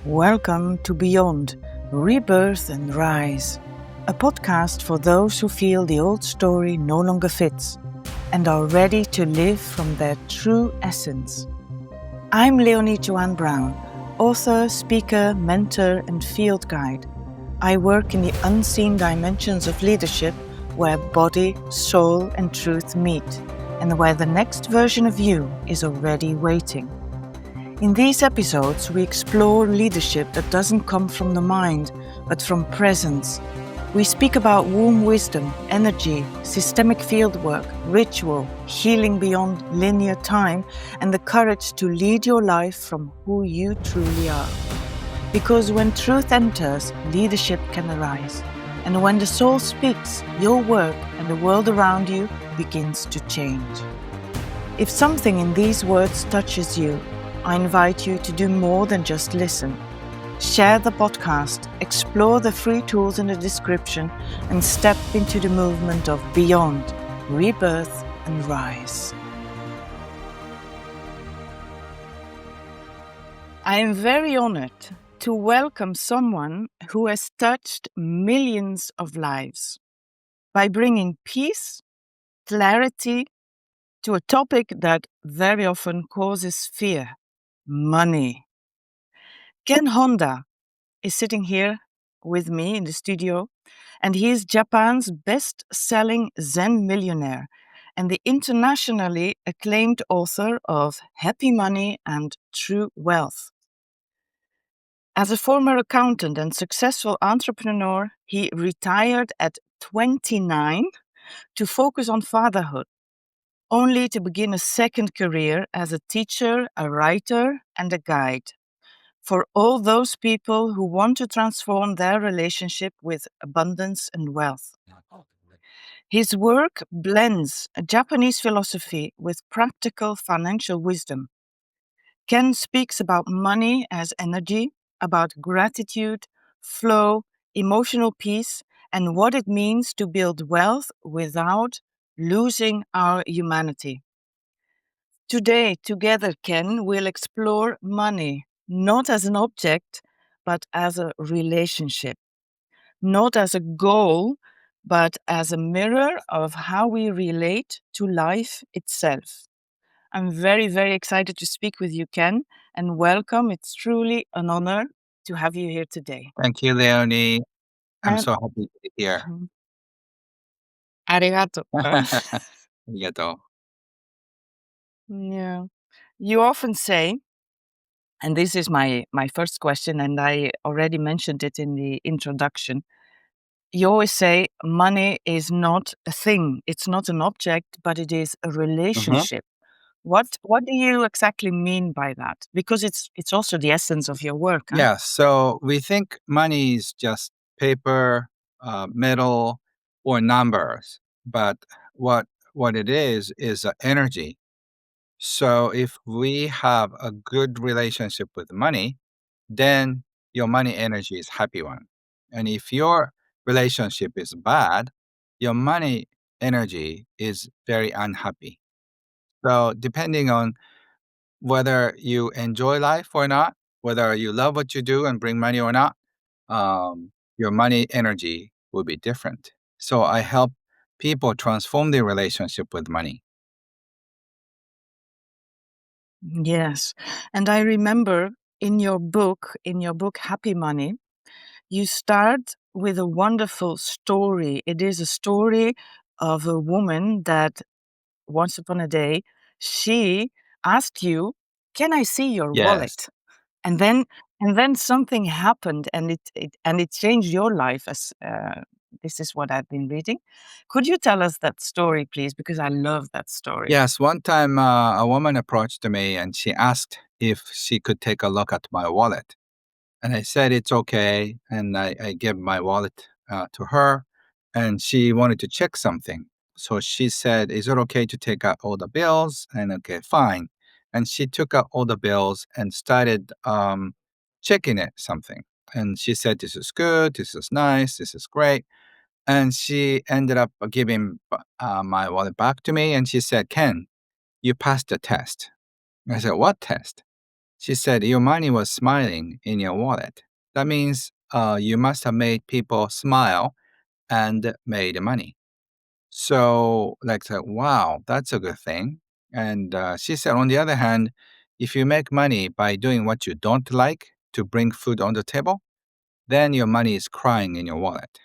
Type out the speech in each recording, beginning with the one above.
Welcome to Beyond, Rebirth and Rise, a podcast for those who feel the old story no longer fits and are ready to live from their true essence. I'm Leonie Joanne Brown, author, speaker, mentor, and field guide. I work in the unseen dimensions of leadership where body, soul, and truth meet, and where the next version of you is already waiting. In these episodes, we explore leadership that doesn't come from the mind, but from presence. We speak about womb wisdom, energy, systemic fieldwork, ritual, healing beyond linear time, and the courage to lead your life from who you truly are. Because when truth enters, leadership can arise. And when the soul speaks, your work and the world around you begins to change. If something in these words touches you, I invite you to do more than just listen. Share the podcast, explore the free tools in the description, and step into the movement of Beyond, Rebirth and Rise. I am very honored to welcome someone who has touched millions of lives by bringing peace, clarity to a topic that very often causes fear: money. Ken Honda is sitting here with me in the studio, and he is Japan's best-selling Zen millionaire and the internationally acclaimed author of Happy Money and True Wealth. As a former accountant and successful entrepreneur, he retired at 29 to focus on fatherhood, only to begin a second career as a teacher, a writer, and a guide for all those people who want to transform their relationship with abundance and wealth. His work blends a Japanese philosophy with practical financial wisdom. Ken speaks about money as energy, about gratitude, flow, emotional peace, and what it means to build wealth without losing our humanity. Today, together, Ken, we'll explore money, not as an object, but as a relationship, not as a goal, but as a mirror of how we relate to life itself. I'm very, very excited to speak with you, Ken, and welcome. It's truly an honor to have you here today. Thank you, Leonie. I'm And so happy to be here. arigato. ありがとう。 Yeah. You often say, and this is my first question, and I already mentioned it in the introduction. You always say money is not a thing, it's not an object, but it is a relationship. What do you exactly mean by that? Because it's also the essence of your work, huh? Yeah, so we think money is just paper, metal, or numbers, but what it is energy. So if we have a good relationship with money, then your money energy is happy one. And if your relationship is bad, your money energy is very unhappy. So depending on whether you enjoy life or not, whether you love what you do and bring money or not, your money energy will be different. So I help people transform their relationship with money. Yes. And I remember in your book Happy Money, you start with a wonderful story. It is a story of a woman that once upon a day, she asked you, "Can I see your Yes. wallet?" And then something happened, and it changed your life. As this is what I've been reading. Could you tell us that story, please? Because I love that story. Yes. One time a woman approached me and she asked if she could take a look at my wallet. And I said it's okay. And I gave my wallet to her. And she wanted to check something. So she said, "Is it okay to take out all the bills?" And okay, fine. And she took out all the bills and started checking it something. And she said, "This is good. This is nice. This is great." And she ended up giving my wallet back to me. And she said, "Ken, you passed the test." I said, "What test?" She said, "Your money was smiling in your wallet. That means you must have made people smile and made money." So, like, said, wow, that's a good thing. And she said, on the other hand, if you make money by doing what you don't like to bring food on the table, then your money is crying in your wallet.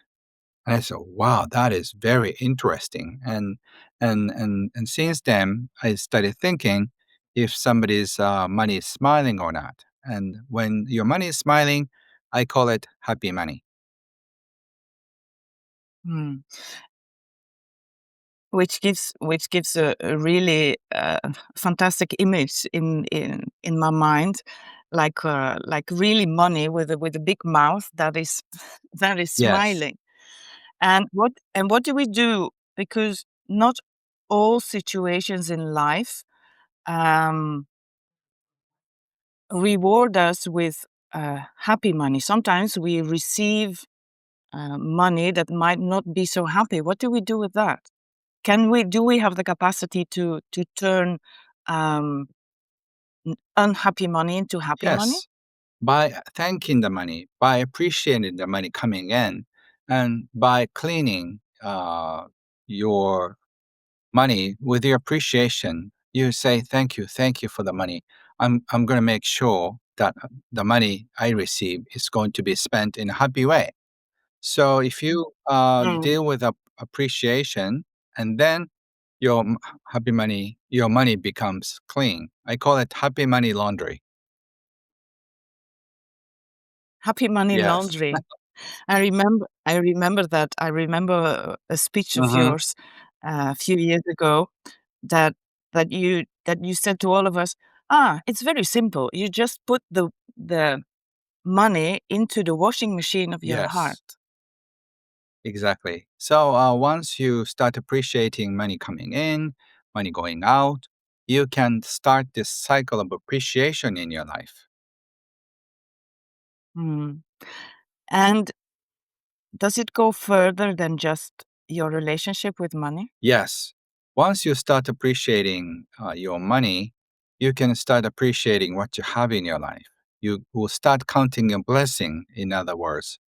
And I said, wow, that is very interesting. And since then, I started thinking if somebody's money is smiling or not. And when your money is smiling, I call it happy money. Hmm. Which gives a really fantastic image in my mind, like really money with a big mouth that is that is Yes, smiling. And what do we do? Because not all situations in life um, reward us with happy money. Sometimes we receive money that might not be so happy. What do we do with that? Do we have the capacity to turn um, unhappy money into happy money? yes. By thanking the money, by appreciating the money coming in, and by cleaning your money with your appreciation, you say, thank you for the money. I'm going to make sure that the money I receive is going to be spent in a happy way. So if you Mm. deal with appreciation and then happy money, your money becomes clean. I call it happy money laundry. Happy money Yes. laundry. I remember that. I remember a speech of Hmm. yours a few years ago that that you said to all of us, it's very simple. You just put the money into the washing machine of your heart. Yes. Exactly. So once you start appreciating money coming in, money going out, you can start this cycle of appreciation in your life. Mm. And does it go further than just your relationship with money? Yes. Once you start appreciating your money, you can start appreciating what you have in your life. You will start counting your blessing, in other words.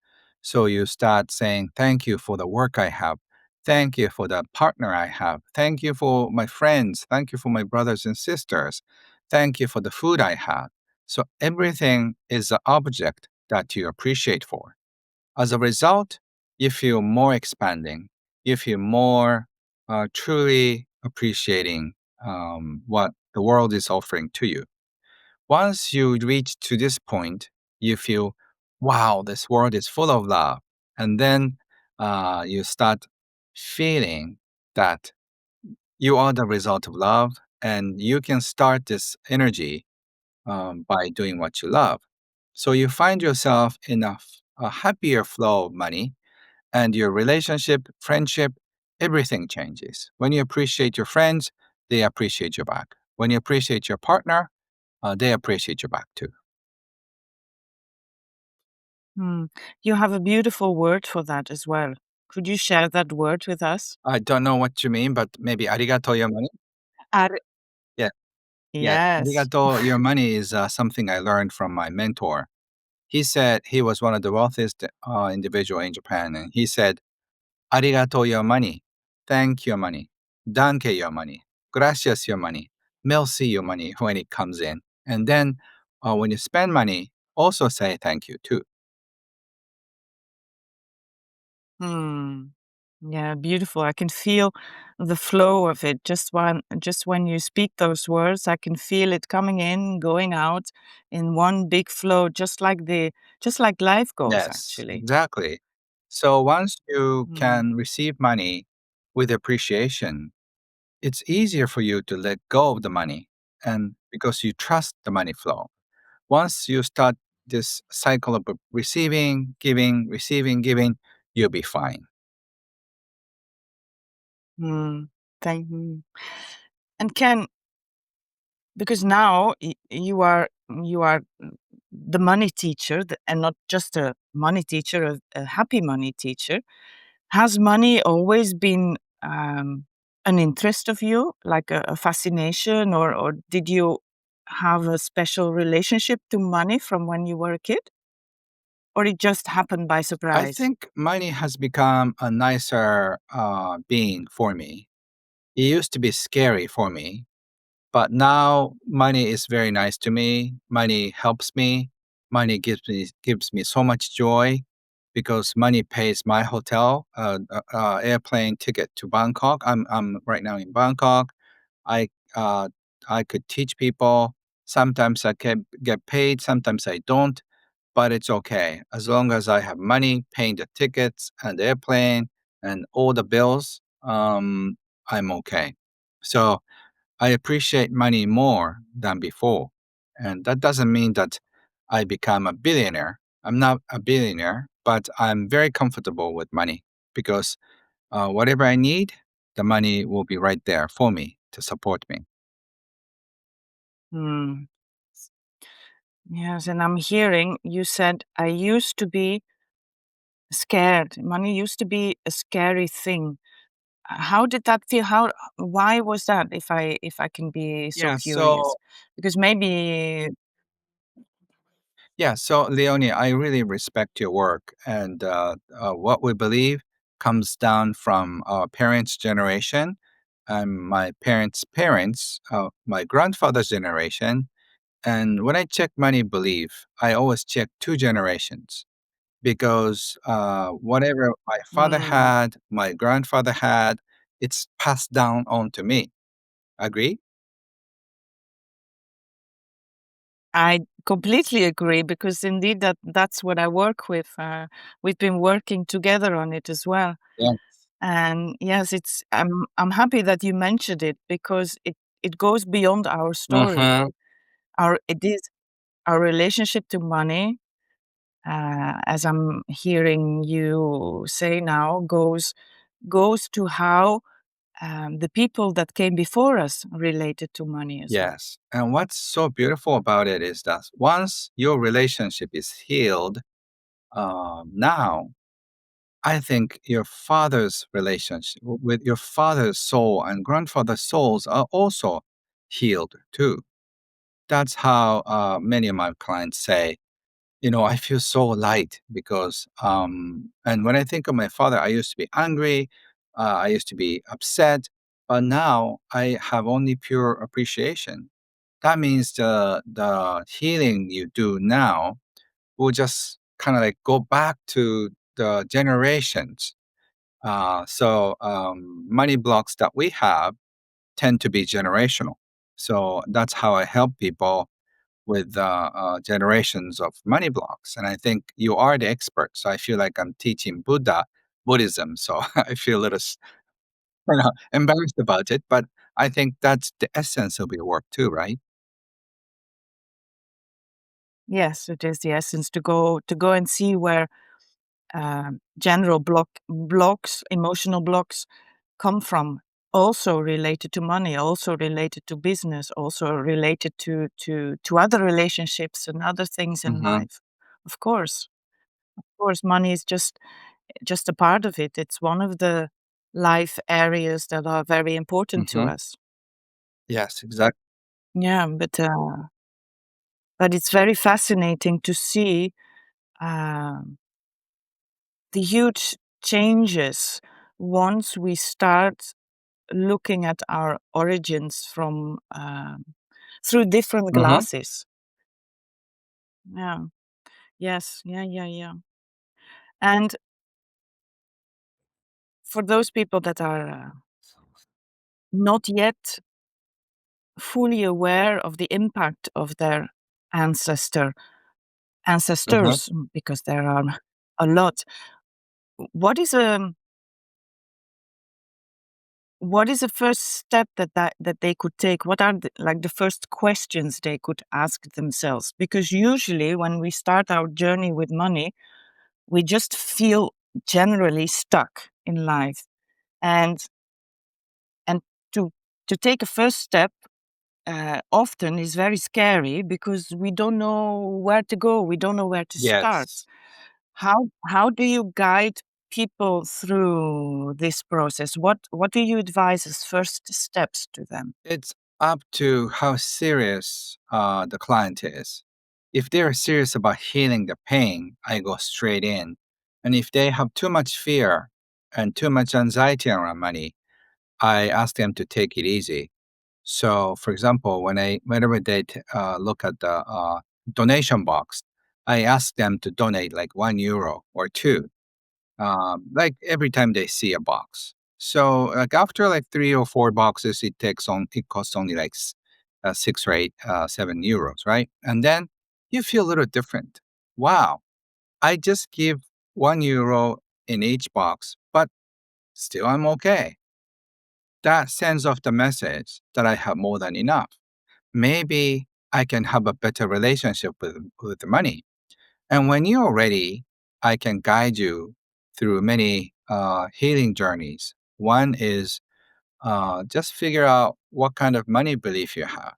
So you start saying, thank you for the work I have. Thank you for the partner I have. Thank you for my friends. Thank you for my brothers and sisters. Thank you for the food I have. So everything is an object that you appreciate for. As a result, you feel more expanding. You feel more truly appreciating what the world is offering to you. Once you reach to this point, you feel, wow, this world is full of love. And then you start feeling that you are the result of love and you can start this energy by doing what you love. So you find yourself in a happier flow of money and your relationship, friendship, everything changes. When you appreciate your friends, they appreciate you back. When you appreciate your partner, they appreciate you back too. Hmm. You have a beautiful word for that as well. Could you share that word with us? I don't know what you mean, but maybe arigato your money. Ar- Yeah, yes, yes. arigato your money is something I learned from my mentor. He said he was one of the wealthiest individual in Japan, and he said, "Arigato your money, thank your money, danke your money, gracias your money, merci your money" when it comes in, and then when you spend money, also say thank you too. Hmm. Yeah, beautiful. I can feel the flow of it. Just when you speak those words, I can feel it coming in, going out in one big flow, just like life goes Yes, actually. exactly. So once you Hmm. can receive money with appreciation, it's easier for you to let go of the money and because you trust the money flow. Once you start this cycle of receiving, giving, you'll be fine. Hmm. Thank you. And Ken, because now you are the money teacher, and not just a money teacher, a happy money teacher. Has money always been an interest of you, like a fascination, or did you have a special relationship to money from when you were a kid? Or it just happened by I surprise? think money has become a nicer being for me. It used to be scary for me, but now money is very nice to me. Money helps me. Money gives me so much joy because money pays my hotel, airplane ticket to Bangkok. I'm right now in Bangkok. I uh, I could teach people. Sometimes I can get paid. Sometimes I don't, but it's okay as long as I have money paying the tickets and the airplane and all the bills. I'm okay. So I appreciate money more than before. And that doesn't mean that I become a billionaire. I'm not a billionaire, but I'm very comfortable with money because whatever I need, the money will be right there for me to support me. Hmm. Yes, and I'm hearing you said, I used to be scared. Money used to be a scary thing. How did that feel? Why was that, if I can be so Yeah. curious? So Because maybe yeah. So Leonie, I really respect your work, and what we believe comes down from our parents' generation and my parents' parents, my grandfather's generation. And when I check money belief, I always check two generations because whatever my father mm, had, my grandfather had, it's passed down on to me. Agree? I completely agree because indeed that's what I work with. We've been working together on it as well. Yeah. And yes, I'm happy that you mentioned it because it goes beyond our story. Mm-hmm. Our it is our relationship to money, as I'm hearing you say now, goes to how the people that came before us related to money as well. Yes. And what's so beautiful about it is that once your relationship is healed, now I think your father's relationship with your father's soul and grandfather's souls are also healed too. That's how many of my clients say, I feel so light because, and when I think of my father, I used to be angry, I used to be upset, but now I have only pure appreciation. That means the healing you do now will just kind of like go back to the generations. Money blocks that we have tend to be generational. So that's how I help people with generations of money blocks. And I think you are the expert. So I feel like I'm teaching Buddhism. So I feel a little embarrassed about it. But I think that's the essence of your work too, right? Yes, it is the essence to go and see where general blocks, emotional blocks come from. Also related to money, also related to business, also related to other relationships and other things in Hmm. life. Of course, money is just a part of it. It's one of the life areas that are very important to Hmm. us. Yes, exactly. Yeah, but it's very fascinating to see um, the huge changes once we start looking at our origins from through different Hmm. glasses. Yeah. Yes. Yeah. Yeah. Yeah. And for those people that are not yet fully aware of the impact of their ancestor Hmm. ancestors, because there are a lot. What is a what is the first step that they could take? What are like the first questions they could ask themselves? Because usually when we start our journey with money, we just feel generally stuck in life, and and to take a first step often is very scary because we don't know where to go, we don't know where to start. Yes. How do you guide people through this process? What do you advise as first steps to them? It's up to how serious the client is. If they're serious about healing the pain, I go straight in. And if they have too much fear and too much anxiety around money, I ask them to take it easy. So, for example, whenever they look at the donation box, I ask them to donate like €1 or two, like every time they see a box. So, like after like 3 or 4 boxes, it costs only like 6 or 8, €7, right? And then you feel a little different. Wow, I just give €1 in each box, but still I'm okay. That sends off the message that I have more than enough. Maybe I can have a better relationship with the money. And when you're ready, I can guide you through many healing journeys. One is just figure out what kind of money belief you have.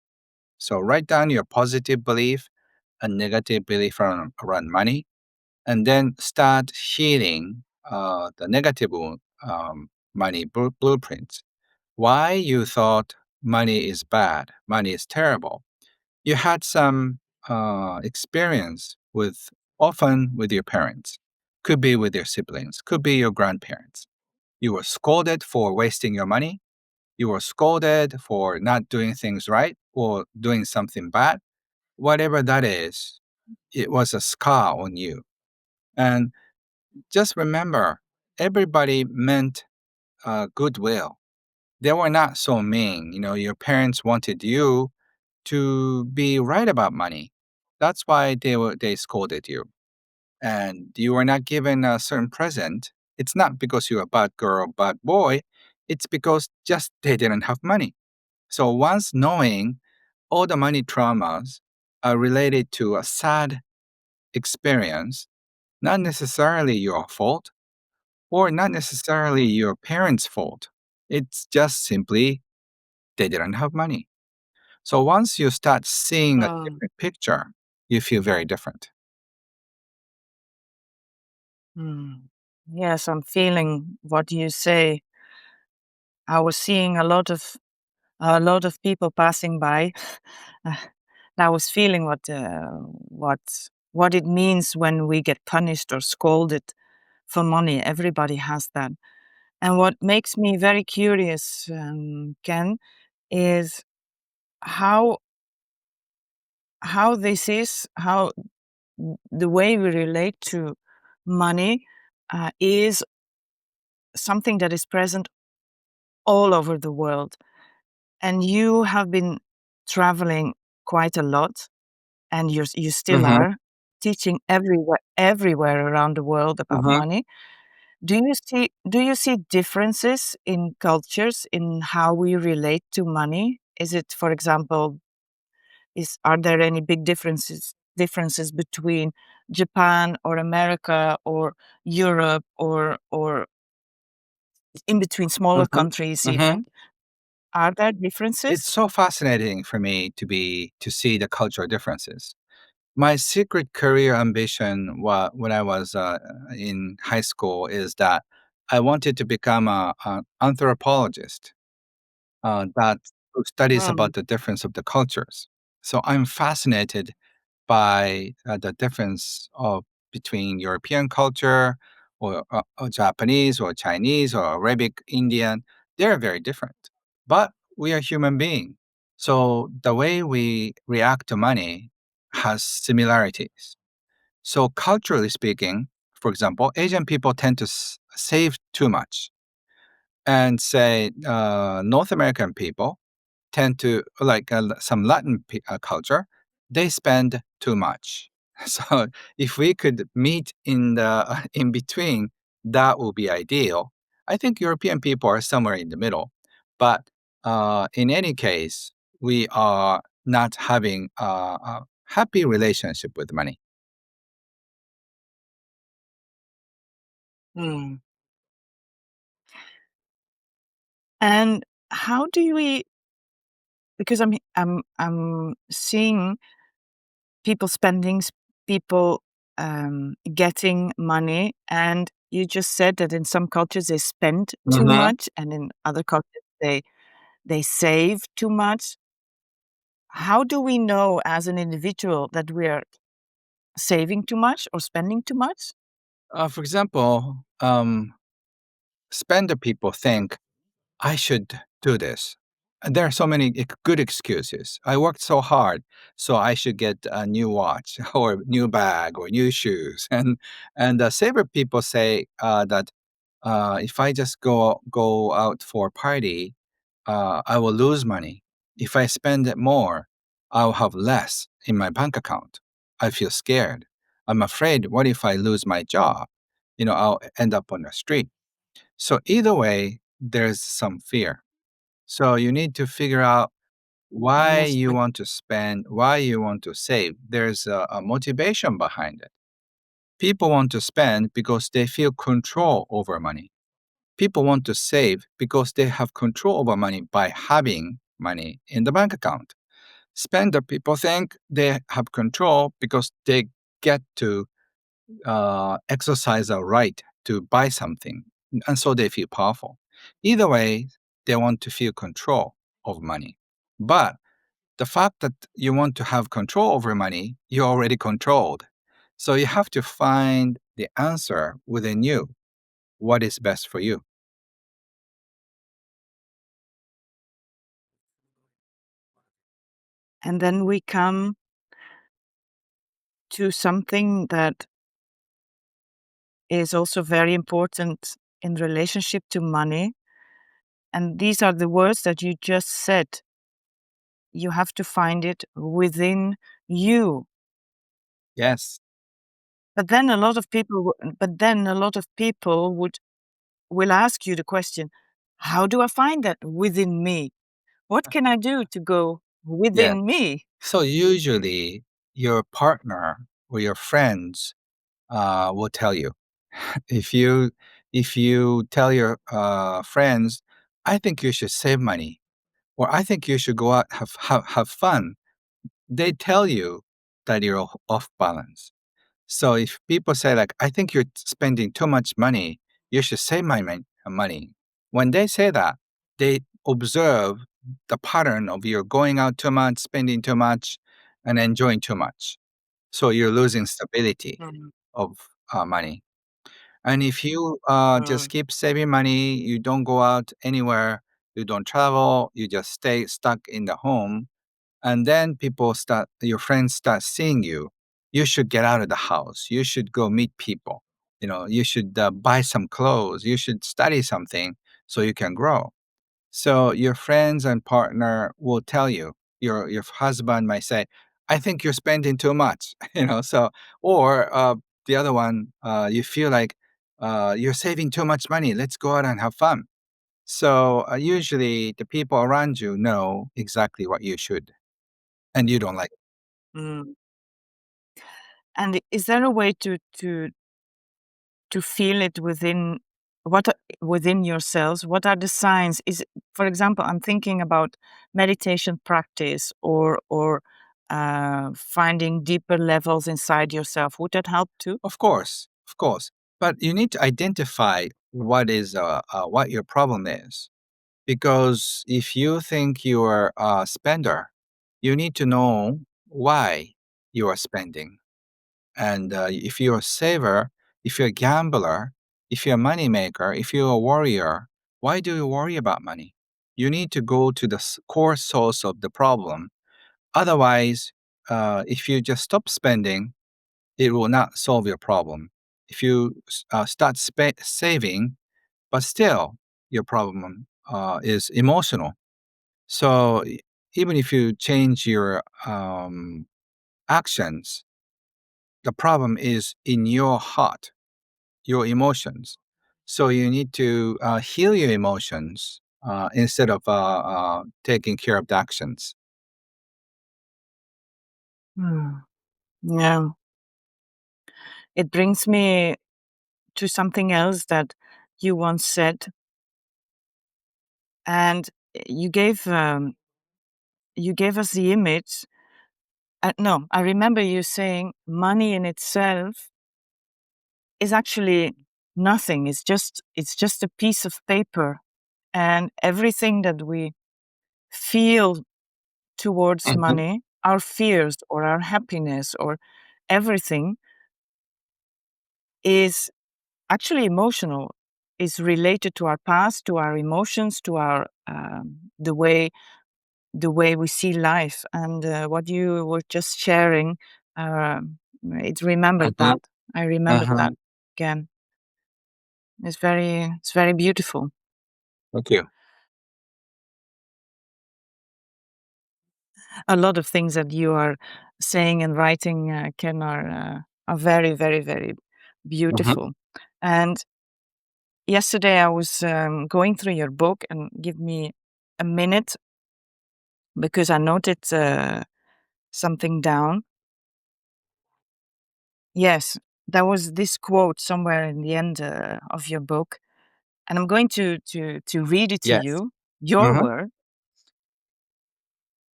So write down your positive belief and negative belief around money, and then start healing the negative money blueprints. Why you thought money is bad, money is terrible. You had some experience with, often with your parents, could be with your siblings, could be your grandparents. You were scolded for wasting your money. You were scolded for not doing things right or doing something bad. Whatever that is, it was a scar on you. And just remember, everybody meant goodwill. They were not so mean. Your parents wanted you to be right about money. That's why they scolded you. And you were not given a certain present. It's not because you're a bad girl, bad boy. It's because just they didn't have money. So once knowing all the money traumas are related to a sad experience, not necessarily your fault or not necessarily your parents' fault. It's just simply they didn't have money. So once you start seeing a Um, different picture, you feel very different. mm. Yes, I'm feeling what you say. I was seeing a lot of people passing by. Uh, I was feeling what it means when we get punished or scolded for money. Everybody has that. And what makes me very curious, Ken, is how the way we relate to money is something that is present all over the world. And you have been traveling quite a lot, and you still Mhm, are teaching everywhere around the world about mhm, money. Do you see differences in cultures in how we relate to money? Is it, for example, are there any big differences between Japan or America or Europe or in between smaller mhm, countries mhm. even? Are there It's differences? so fascinating for me to see the cultural differences. My secret career ambition when I was in high school is that I wanted to become an anthropologist that who studies Um, about the difference of the cultures. So I'm fascinated by the difference of between European culture or Japanese or Chinese or Arabic Indian. They're very different, but we are human beings. So the way we react to money has similarities. So culturally speaking, for example, Asian people tend to save too much, and say North American people tend to like some Latin culture, they spend too much. So if we could meet in the in between, that would be ideal. I think European people are somewhere in the middle, but in any case, we are not having a happy relationship with money. mm. And how do we? Because I'm seeing people spending, people getting money, and you just said that in some cultures they spend too Hmm. much, and in other cultures they save too much. how do we know as an individual that we're saving too much or spending too much? For example, spender people think I should do this. And there are so many good excuses. I worked so hard, so I should get a new watch or new bag or new shoes. And saver people say that if I just go out for a party, I will lose money. If I spend it more, I'll have less in my bank account. I feel scared. I'm afraid. What if I lose my job? I'll end up on the street. So either way, there's some fear. So you need to figure out why Yes, you but want to spend, why you want to save. There's a motivation behind it. People want to spend because they feel control over money. People want to save because they have control over money by having money in the bank account. Spender people think they have control because they get to exercise a right to buy something, and so they feel powerful. Either way, they want to feel control of money. But the fact that you want to have control over money, you're already controlled. So you have to find the answer within you. What is best for you? and then we come to something that is also very important in relationship to money. And these are the words that you just said. You have to find it within you. Yes. But then a lot of people will ask you the question, how do I find that within me? What can I do to go Yes. within me? So usually your partner or your friends will tell you. If you tell your friends, I think you should save money, or I think you should go out have fun. They tell you that you're off balance. So if people say like, I think you're spending too much money, you should save my money. When they say that, they observe the pattern of you're going out too much, spending too much, and enjoying too much. So you're losing stability Mm, of money. And if you just mm, keep saving money, you don't go out anywhere, you don't travel, you just stay stuck in the home, and then your friends start seeing you. You should get out of the house. You should go meet people. You should buy some clothes. You should study something so you can grow. So your friends and partner will tell you. Your husband might say, "I think you're spending too much," or the other one, you feel like you're saving too much money. Let's go out and have fun. So usually the people around you know exactly what you should, and you don't like it. mm. And is there a way to feel it within yourselves? What are the signs? For example, I'm thinking about meditation practice or finding deeper levels inside yourself. Would that help too? Of course. But you need to identify what your problem is. Because if you think you're a spender, you need to know why you are spending. And if you're a saver, if you're a gambler, if you're a money maker, if you're a warrior, why do you worry about money? You need to go to the core source of the problem. Otherwise, if you just stop spending, it will not solve your problem. If you start saving, but still your problem is emotional. So even if you change your actions, the problem is in your heart, your emotions. So you need to heal your emotions instead of taking care of the actions. Hmm. Yeah. It brings me to something else that you once said, and you gave you gave us the image. No, I remember you saying money in itself is actually nothing. It's just a piece of paper, and everything that we feel towards Mhm. money, our fears or our happiness or everything is actually emotional, is related to our past, to our emotions, to our the way we see life. And what you were just sharing, it remembered Mhm. that. I remembered that Mhm. again. It's very beautiful. Thank you. A lot of things that you are saying and writing, Ken, are very, very, very Mhm. beautiful. And yesterday I was going through your book, and give me a minute because I noted something down. Yes, there was this quote somewhere in the end of your book, and I'm going to read it to Yes. you, your Mhm. word.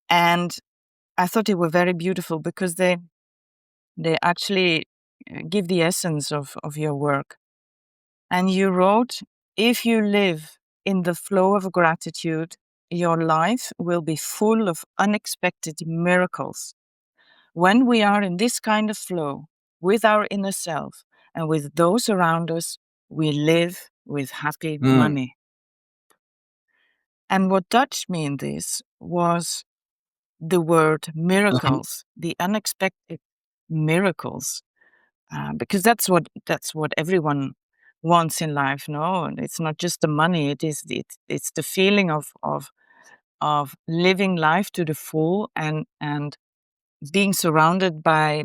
And I thought they were very beautiful because they actually give the essence of your work. And you wrote, if you live in the flow of gratitude, your life will be full of unexpected miracles. When we are in this kind of flow with our inner self and with those around us, we live with happy Mm. money. And what touched me in this was the word Mhm. miracles, the unexpected miracles, because that's what everyone wants in life. No, and it's not just the money; it's the feeling of living life to the full and being surrounded by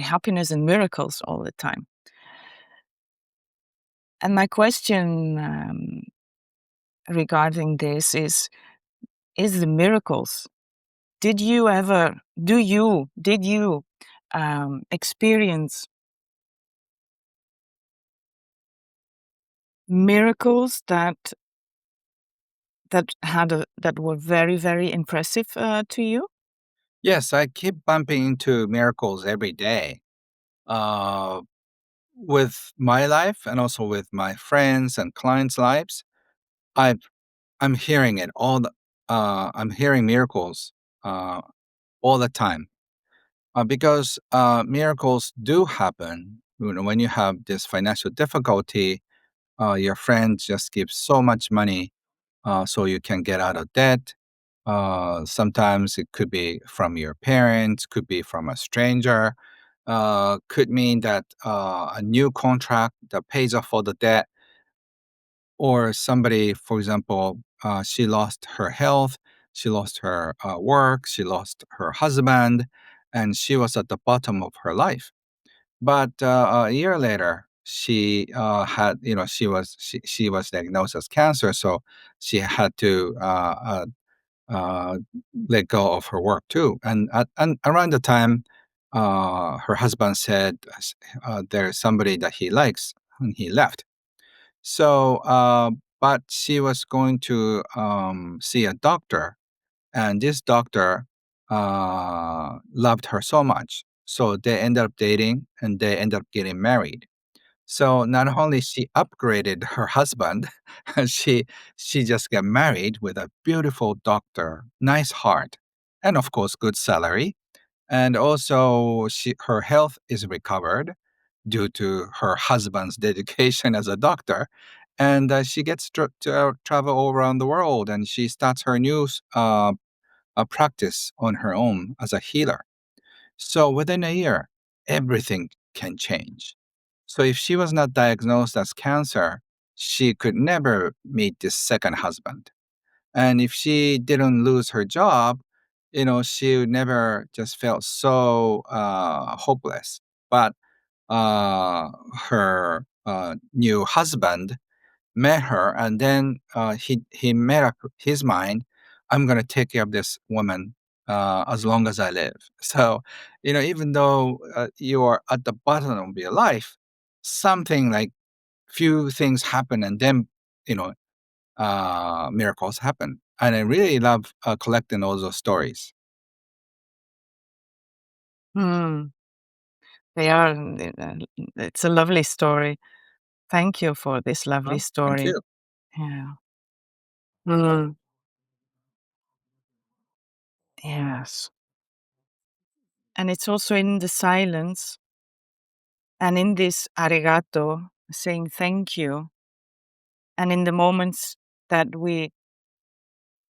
happiness and miracles all the time. And my question regarding this is the miracles. Did you experience miracles that were very, very impressive to you? Yes, I keep bumping into miracles every day. Uh, with my life and also with my friends and clients' lives, I've I'm hearing it I'm hearing miracles uh, all the time because miracles do happen. You know, when you have this financial difficulty, your friend just gives so much money so you can get out of debt. Sometimes it could be from your parents, could be from a stranger, could mean that a new contract that pays off all the debt, or somebody, for example, she lost her health, she lost her work, she lost her husband, and she was at the bottom of her life. But a year later, she had, you know, she was diagnosed as cancer, so she had to uh, let go of her work too. And around the time, her husband said there's somebody that he likes, and he left. So, but she was going to see a doctor, and this doctor loved her so much. So they ended up dating, and they ended up getting married. So not only she upgraded her husband, she she just got married with a beautiful doctor, nice heart, and of course good salary. And also her health is recovered due to her husband's dedication as a doctor. And she gets to travel all around the world, and she starts her new practice on her own as a healer. So within a year, everything can change. So if she was not diagnosed as cancer, she could never meet this second husband. And if she didn't lose her job, you know, she would never just felt so hopeless. But uh, her new husband met her, and then he made up his mind. I'm gonna take care of this woman as long as I live. So, you know, even though you are at the bottom of your life, something like few things happen, and then you know miracles happen. And I really love collecting all those stories. Hmm. They are. It's a lovely story. Thank you for this lovely Well, thank story. you. Yeah. Mm. Yes. And it's also in the silence and in this arigato, saying thank you, and in the moments that we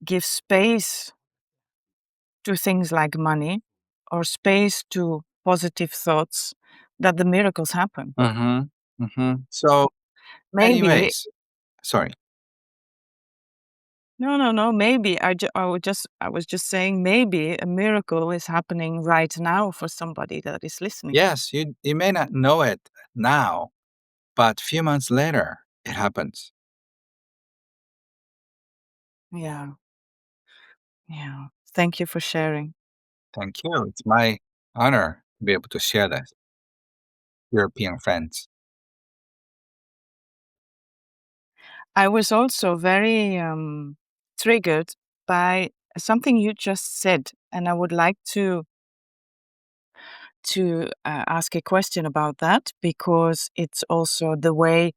give space to things like money or space to positive thoughts, that the miracles happen. Mhm. Mhm. So, Maybe, anyways, sorry. no. Maybe I was just saying maybe a miracle is happening right now for somebody that is listening. Yes, you may not know it now, but few months later, it happens. Yeah, yeah. Thank you for sharing. Thank you. It's my honor to be able to share this, European friends. I was also very triggered by something you just said, and I would like to ask a question about that because it's also the way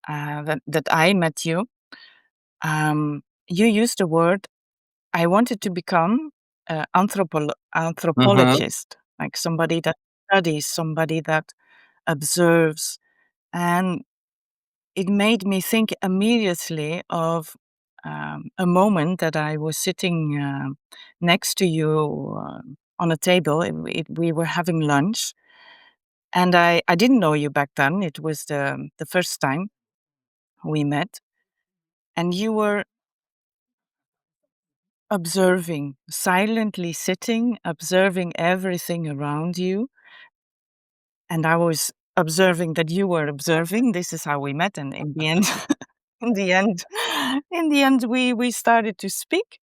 that I met you. You used the word. I wanted to become an Mhm. anthropologist, like somebody that studies, somebody that observes, and it made me think immediately of a moment that I was sitting next to you on a table. We were having lunch, and I didn't know you back then. It was the first time we met, and you were observing, silently sitting, observing everything around you. And I was observing that you were observing. This is how we met, and in the end, in the end, in the end, we started to speak.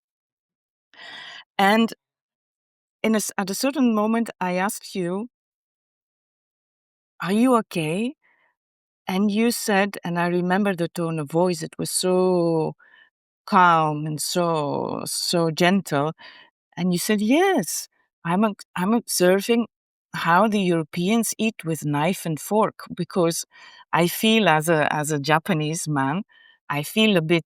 And at a certain moment, I asked you, "Are you okay?" And you said, and I remember the tone of voice. It was so calm and so gentle. And you said, "Yes, I'm observing how the Europeans eat with knife and fork because I feel as a Japanese man, I feel a bit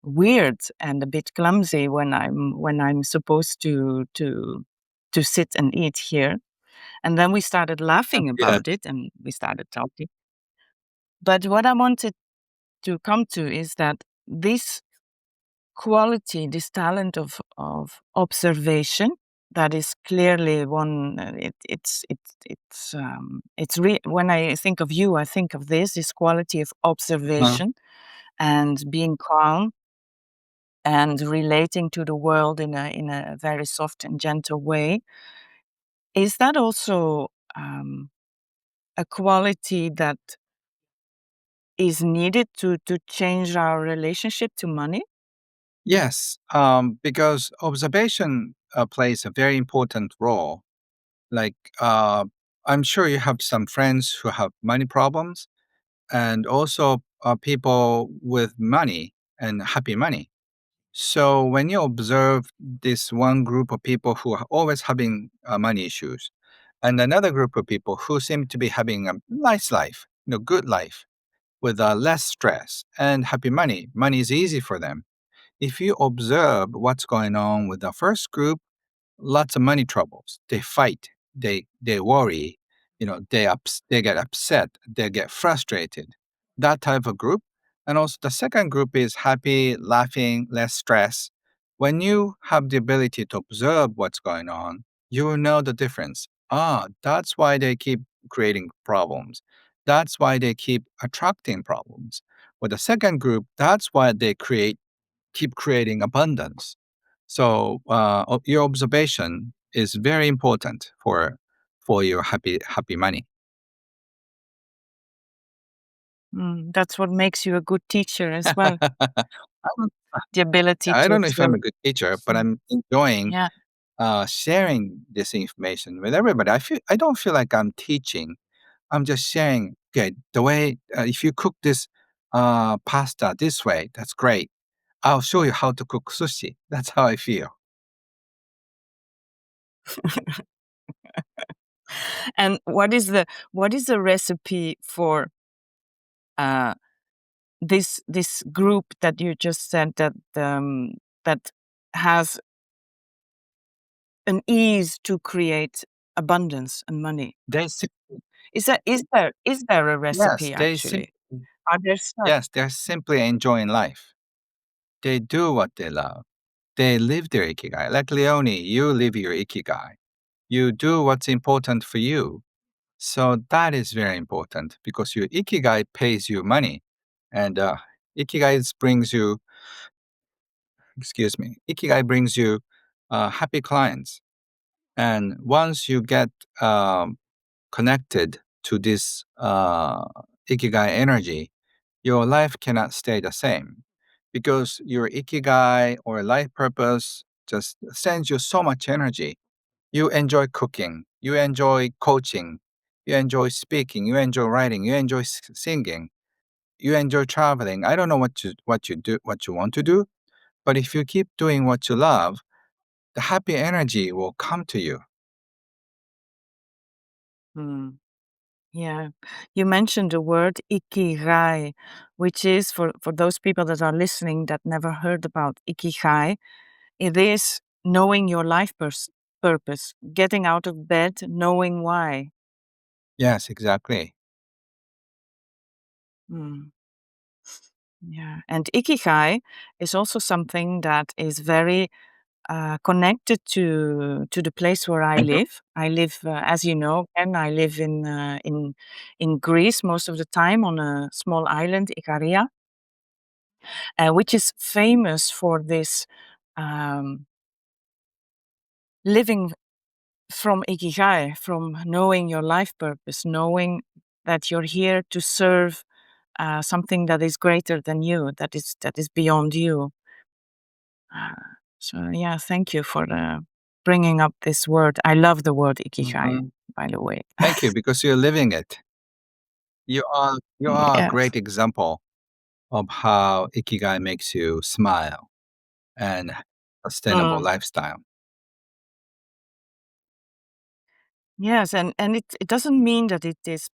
weird and a bit clumsy when I'm supposed to sit and eat here." And then we started laughing Yeah. about it and we started talking. But what I wanted to come to is that this quality, this talent of observation, that is clearly one. When I think of you, I think of this quality of Uh, observation and being calm and relating to the world in a very soft and gentle way. Is that also a quality that is needed to change our relationship to money? yes, because observation plays a very important role. Like, I'm sure you have some friends who have money problems, and also people with money and happy money. So when you observe this one group of people who are always having money issues, and another group of people who seem to be having a nice life, good life with less stress and happy money, money is easy for them. If you observe what's going on with the first group, lots of money troubles. They fight. They worry. They get upset. They get frustrated. That type of group. And also the second group is happy, laughing, less stress. When you have the ability to observe what's going on, you will know the difference. Ah, that's why they keep creating problems. That's why they keep attracting problems. With the second group, that's why they keep creating abundance. So your observation is very important for your happy money. That's what makes you a good teacher as well, I'm- the ability I to don't know if I'm observe. a good teacher, but Mm. I'm enjoying Yeah. sharing this information with everybody. I don't feel like I'm teaching. I'm just sharing. Okay, the way if you cook this pasta this way, that's great. I'll show you how to cook sushi. That's how I feel. And what is the recipe for uh, this group that you just said that has an ease to create abundance and money? They sim- Is there a yes, recipe they sim- actually? Are there steps? yes, they're simply enjoying life. They do what they love. They live their ikigai. Like Leonie, you live your ikigai. You do what's important for you. So that is very important because your ikigai pays you money, and ikigai brings you, excuse me, ikigai brings you happy clients. And once you get connected to this ikigai energy, your life cannot stay the same because your ikigai or life purpose just sends you so much energy. You enjoy cooking, you enjoy coaching, you enjoy speaking, you enjoy writing, you enjoy singing, you enjoy traveling. I don't know what you want to do, but if you keep doing what you love, the happy energy will come to you. Hmm. Yeah. You mentioned the word ikigai, which is for those people that are listening that never heard about ikigai, it is knowing your life purpose, getting out of bed, knowing why. Yes, exactly. Hmm. Yeah. And ikigai is also something that is very connected to the place where I live. I live, as you know, and I live in Greece most of the time on a small island, Ikaria, which is famous for this um, living from ikigai, from knowing your life purpose, knowing that you're here to serve something that is greater than you, that is beyond you. Uh, so yeah, thank you for bringing up this word. I love the word ikigai, Mhm. by the way. Thank you because you're living it. You are a Yes. great example of how ikigai makes you smile and sustainable Mm. lifestyle. Yes, and it doesn't mean that it is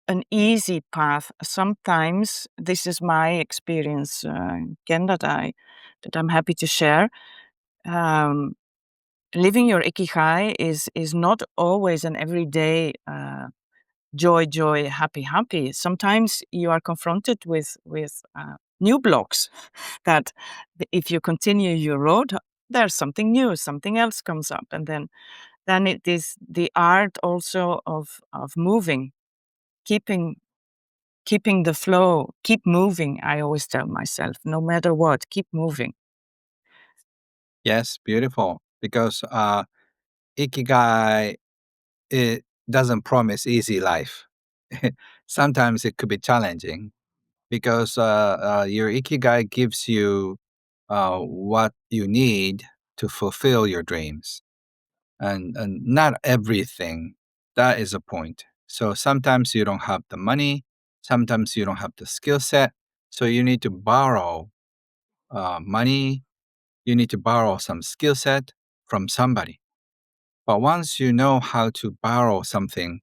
an easy path. Sometimes this is my experience, again, that I'm happy to share. Um, Living your ikigai is not always an everyday joy, joy, happy, happy. Sometimes you are confronted with new blocks that if you continue your road, there's something new, something else comes up, and then it is the art also of moving, keeping keeping the flow, keep moving. I always tell myself, no matter what, keep moving. Yes, beautiful. Because ikigai, it doesn't promise easy life. Sometimes it could be challenging because your ikigai gives you what you need to fulfill your dreams, and not everything. That is a point. So sometimes you don't have the money, sometimes you don't have the skill set, so you need to borrow money. You need to borrow some skill set from somebody. But once you know how to borrow something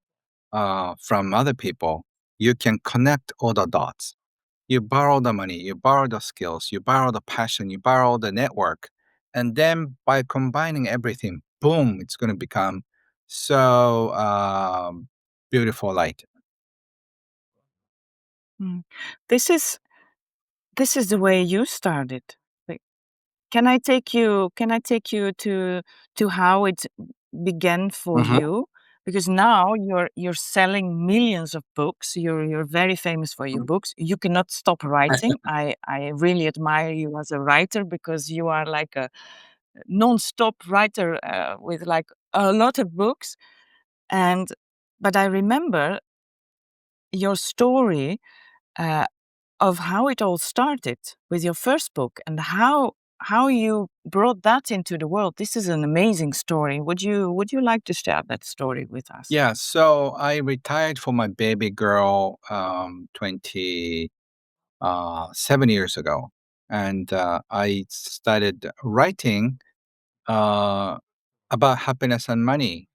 from other people, you can connect all the dots. You borrow the money, you borrow the skills, you borrow the passion, you borrow the network. And then by combining everything, boom, it's going to become so beautiful light. Mm. This is this is the way you started. Like, can I take you to how it began for Mhm. you? Because now you're selling millions of books. You're very famous for your books. You cannot stop writing. I really admire you as a writer because you are like a non-stop writer with like a lot of books. And but I remember your story uh, of how it all started with your first book and how you brought that into the world. This is an amazing story. Would you like to share that story with us? Yeah, so I retired for my baby girl 7 years ago. And I started writing uh, about happiness and money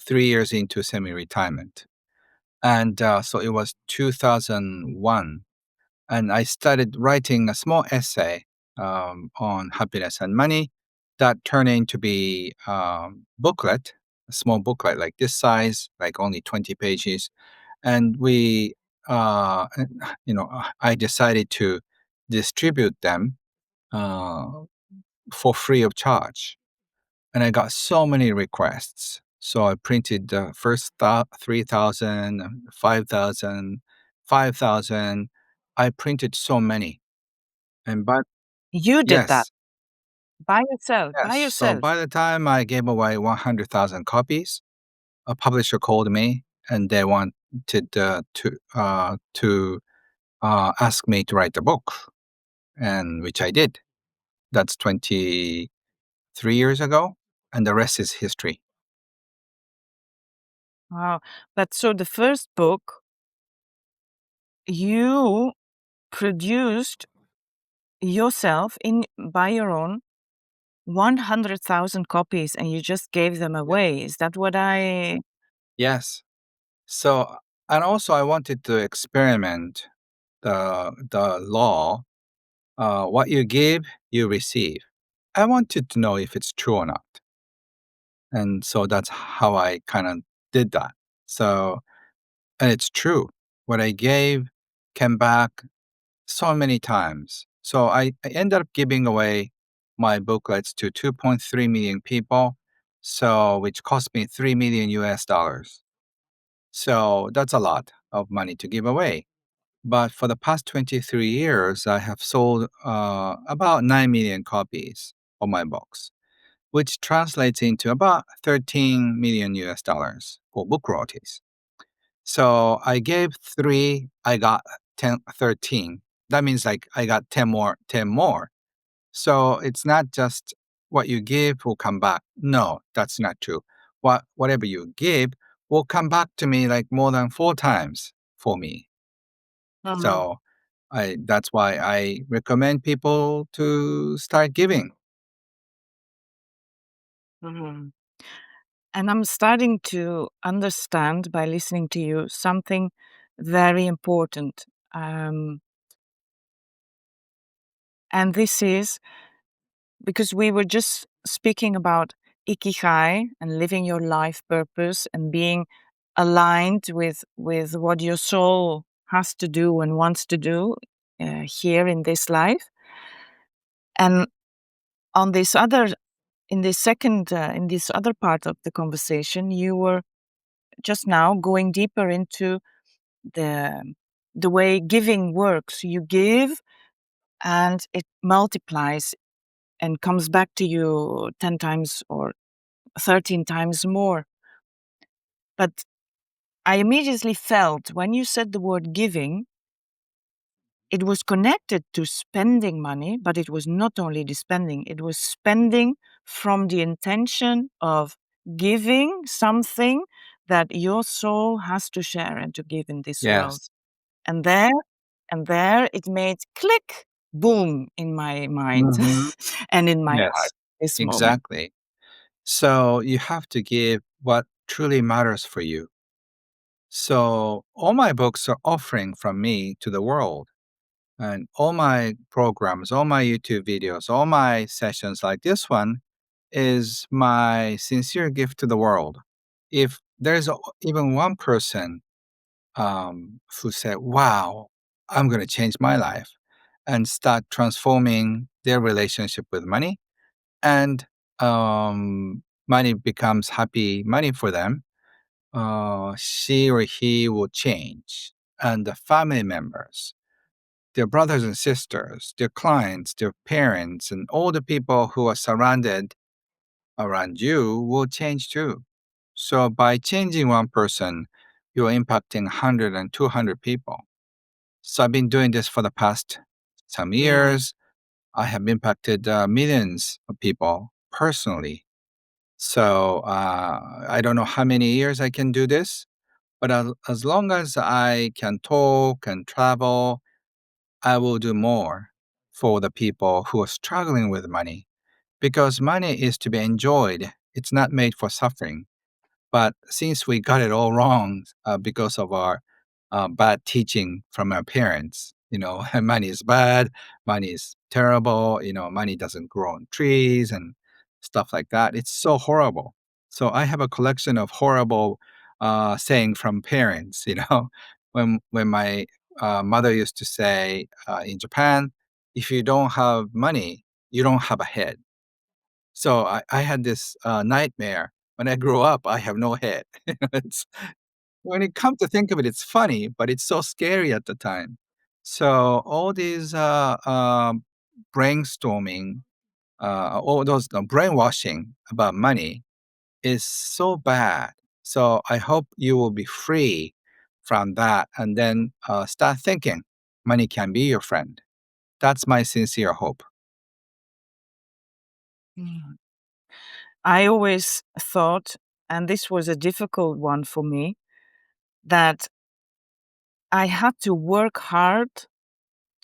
3 years into semi retirement. And so it was 2001. And I started writing a small essay on happiness and money that turned into be booklet, a small booklet like this size, like only 20 pages. And I decided to distribute them uh, for free of charge. And I got so many requests. So I printed the first 3,000, 5,000, 5,000. I printed so many. And but You did that yes, by yourself, by yes. So yourself. by the time I gave away 100,000 copies, a publisher called me and they wanted to ask me to write a book, and which I did. That's 23 years ago, and the rest is history. Wow. But so the first book you produced yourself in by your own 100,000 copies and you just gave them Yeah. away. Is that what I Yes. So, and also I wanted to experiment the law. What you give, you receive. I wanted to know if it's true or not, and so that's how I kind of did that. So, and it's true. What I gave came back so many times. So I ended up giving away my booklets to 2.3 million people. So which cost me 3 million US dollars. So that's a lot of money to give away. But for the past 23 years, I have sold about 9 million copies of my books, which translates into about 13 million US dollars for book royalties. So I gave three, I got 10, 13. That means like I got 10 more, 10 more. So it's not just what you give will come back. No, that's not true. Whatever you give will come back to me like more than four times for me. Mhm, So that's why I recommend people to start giving. mhm. And I'm starting to understand by listening to you something very important. Um, and this is because we were just speaking about ikigai and living your life purpose and being aligned with what your soul has to do and wants to do here in this life. And on this other in this second in this other part of the conversation, you were just now going deeper into the the way giving works. You give and it multiplies and comes back to you 10 times or 13 times more. But I immediately felt when you said the word giving, it was connected to spending money, but it was not only the spending, it was spending from the intention of giving something that your soul has to share and to give in this world. Yes. And there and there it made click, boom in my mind Hmm. and in my heart Yes, this moment. exactly. So you have to give what truly matters for you. So all my books are offering from me to the world. And all my programs, all my YouTube videos, all my sessions like this one is my sincere gift to the world. If there's even one person who said, wow, I'm going to change my life and start transforming their relationship with money, and money becomes happy money for them, she or he will change. And the family members, their brothers and sisters, their clients, their parents, and all the people who are surrounded around you will change too. So by changing one person, you're impacting 100 and 200 people. So I've been doing this for the past some Mm, years. I have impacted millions of people personally. So I don't know how many years I can do this, but as long as I can talk and travel, I will do more for the people who are struggling with money, because money is to be enjoyed. It's not made for suffering. But since we got it all wrong because of our bad teaching from our parents, money is bad, money is terrible, money doesn't grow on trees, and stuff like that. It's so horrible. So I have a collection of horrible saying from parents. When my mother used to say in Japan, if you don't have money, you don't have a head. So I had this nightmare. When I grew up, I have no head. It's when it comes to think of it, it's funny, but it's so scary at the time. So all these brainstorming, all those brainwashing about money is so bad. So I hope you will be free from that and then start thinking money can be your friend. That's my sincere hope. Mm. I always thought, and this was a difficult one for me, that I had to work hard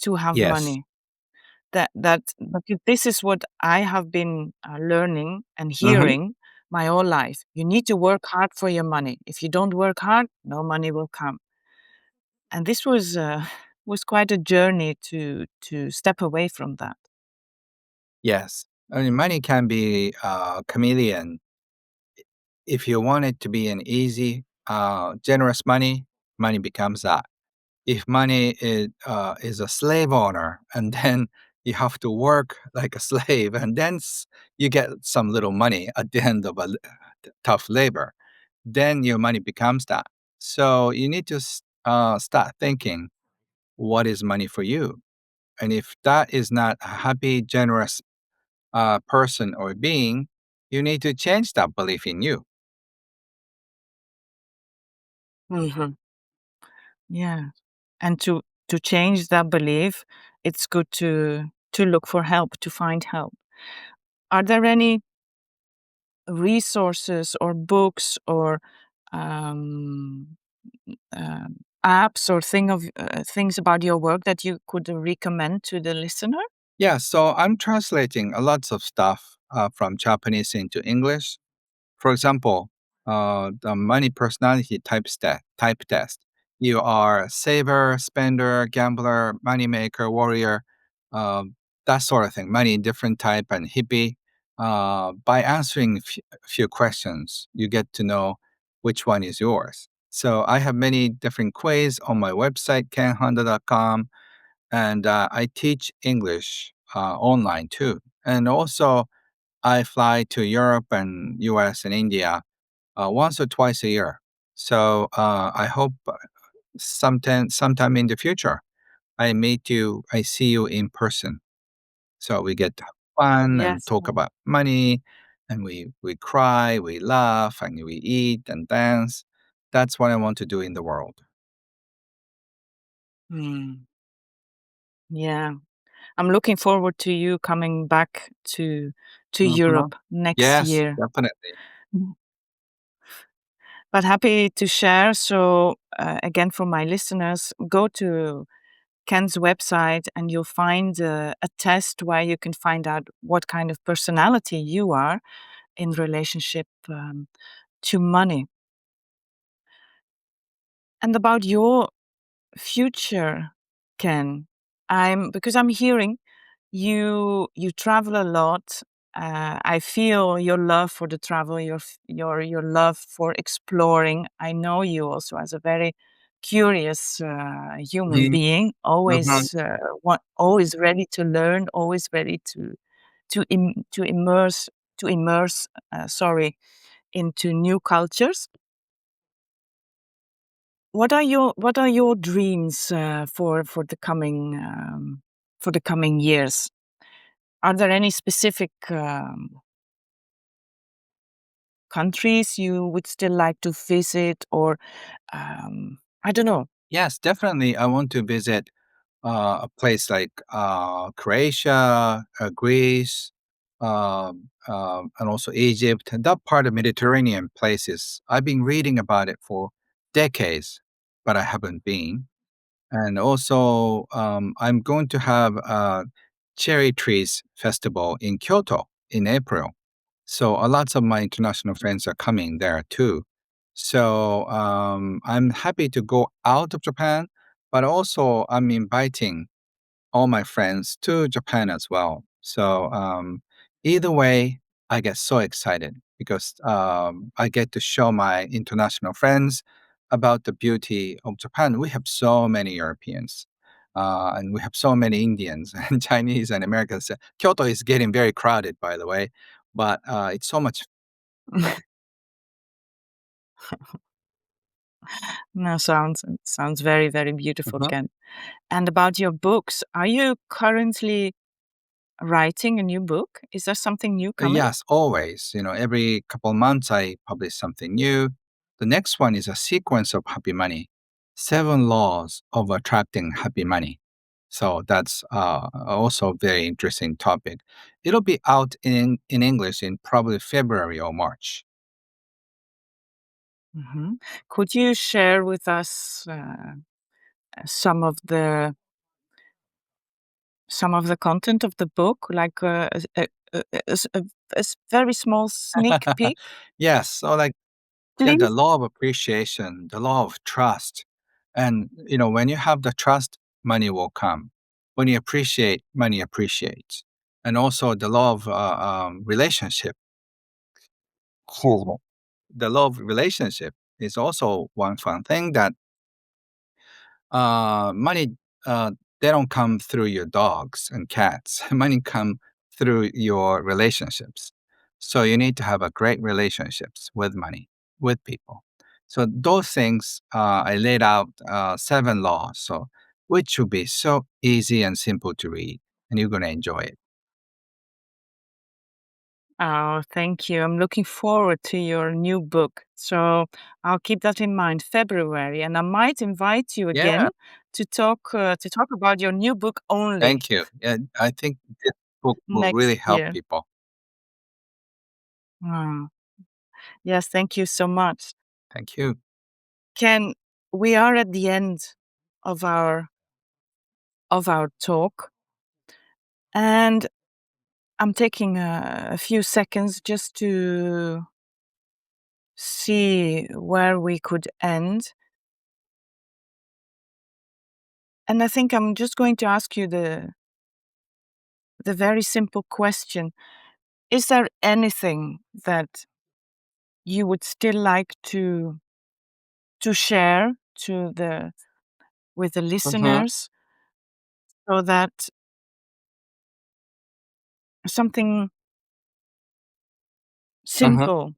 to have Yes. money. That because this is what I have been learning and Hmm. hearing my whole life. You need to work hard for your money. If you don't work hard, no money will come. And this was was quite a journey to step away from that. Yes. I mean, money can be a chameleon. If you want it to be an easy, generous money, money becomes that. If money is a slave owner, and then you have to work like a slave, and then you get some little money at the end of a tough labor, then your money becomes that. So you need to start thinking, what is money for you? And if that is not a happy, generous person or being, you need to change that belief in you. Mhm. Yeah. And to change that belief, it's good to look for help, to find help. Are there any resources or books or um, apps or things about your work that you could recommend to the listener? Yeah, so I'm translating a lots of stuff from Japanese into English. For example, the money personality type test. You are saver, spender, gambler, moneymaker, warrior, that sort of thing. Money different type and hippie. By answering a few questions, you get to know which one is yours. So I have many different quiz on my website, kenhonda.com, and I teach English online too. And also, I fly to Europe and US and India once or twice a year. So I hope sometime in the future I see you in person. So we get to have fun and Yes. talk about money, and we cry, we laugh, and we eat and dance. That's what I want to do in the world. Mm, yeah. I'm looking forward to you coming back to Mhm. Europe next Yes, year. definitely. Mhm. But happy to share. So again, for my listeners, go to Ken's website and you'll find a test where you can find out what kind of personality you are in relationship to money. And about your future, Ken, I'm hearing you travel a lot. I feel your love for the travel, your love for exploring. I know you also as a very curious human Mhm. being, Mhm. always ready to learn, always ready to immerse sorry, into new cultures. What are your dreams for the coming years? Are there any specific countries you would still like to visit, or I don't know? Yes, definitely. I want to visit a place like Croatia, Greece, and also Egypt. And that part of Mediterranean places. I've been reading about it for decades, but I haven't been. And also, I'm going to have a cherry trees festival in Kyoto in April. So, lots of my international friends are coming there too. So, I'm happy to go out of Japan, but also I'm inviting all my friends to Japan as well. So, either way, I get so excited because I get to show my international friends about the beauty of Japan. We have so many Europeans. And we have so many Indians and Chinese and Americans. Kyoto is getting very crowded, by the way, but it's so much. No, sounds very, very beautiful, Mhm. Ken. And about your books, are you currently writing a new book? Is there something new coming? Yes, always. Every couple months I publish something new. The next one is a sequence of happy money, 7 laws of attracting happy money. So that's also a very interesting topic. It'll be out in English in probably February or March. Could you share with us some of the content of the book, like a very small sneak peek, Yes. So, like, yeah, the please? law of appreciation, the law of trust. And, when you have the trust, money will come. When you appreciate, money appreciates. And also the law of relationship. Cool. The law of relationship is also one fun thing that money, they don't come through your dogs and cats. Money come through your relationships. So you need to have a great relationships with money, with people. So those things, I laid out 7 laws. So which will be so easy and simple to read, and you're gonna enjoy it. Oh, thank you. I'm looking forward to your new book. So I'll keep that in mind. February, and I might invite you Yeah, again to talk about your new book only thank you. Yeah, I think this book will really next help year. people. Mm. Yes, thank you so much. Thank you. Ken, we are at the end of our talk, and I'm taking a few seconds just to see where we could end. And I think I'm just going to ask you the very simple question. Is there anything that you would still like to share to the with the Hmm. listeners so that something Hmm. simple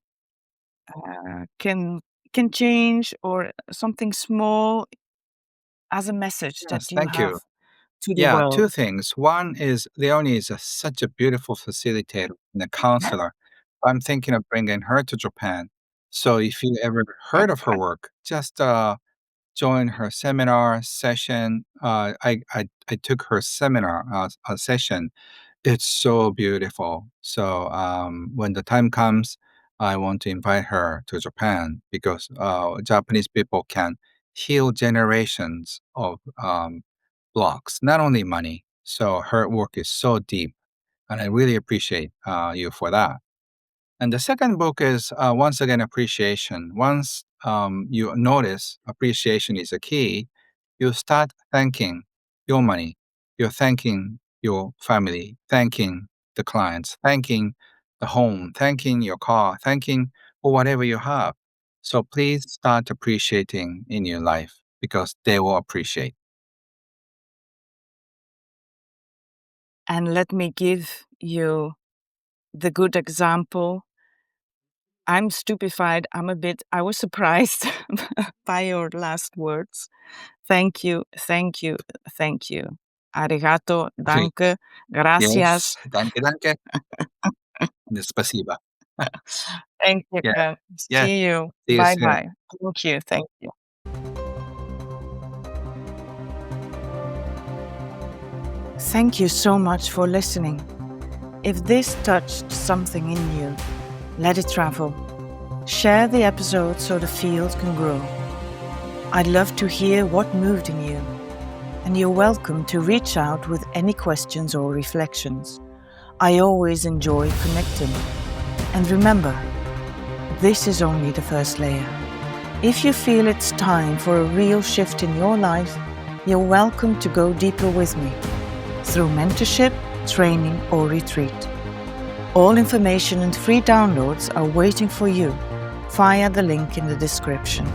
can change, or something small as a message that Yes, you thank have you. to the Yeah, two world? things. One is Leonie is such a beautiful facilitator and a counselor. I'm thinking of bringing her to Japan. So if you ever heard of her work, just join her seminar session. I took her seminar session. It's so beautiful. So when the time comes, I want to invite her to Japan because Japanese people can heal generations of blocks, not only money. So her work is so deep, and I really appreciate you for that. And the second book is once again appreciation. Once you notice appreciation is a key, you start thanking your money. You're thanking your family, thanking the clients, thanking the home, thanking your car, thanking for whatever you have. So please start appreciating in your life because they will appreciate. And let me give you the good example. I'm stupefied. I was surprised by your last words. Thank you, thank you, thank you. Arigato, danke, Yes. gracias. Danke, danke. Spasiba. Thank you, Yeah. Ken. Yes. See you. See you Bye soon. bye. Thank you, thank you. Thank you so much for listening. If this touched something in you, let it travel. Share the episode so the field can grow. I'd love to hear what moved in you, and you're welcome to reach out with any questions or reflections. I always enjoy connecting. And remember, this is only the first layer. If you feel it's time for a real shift in your life, you're welcome to go deeper with me through mentorship, training, or retreat. All information and free downloads are waiting for you via the link in the description.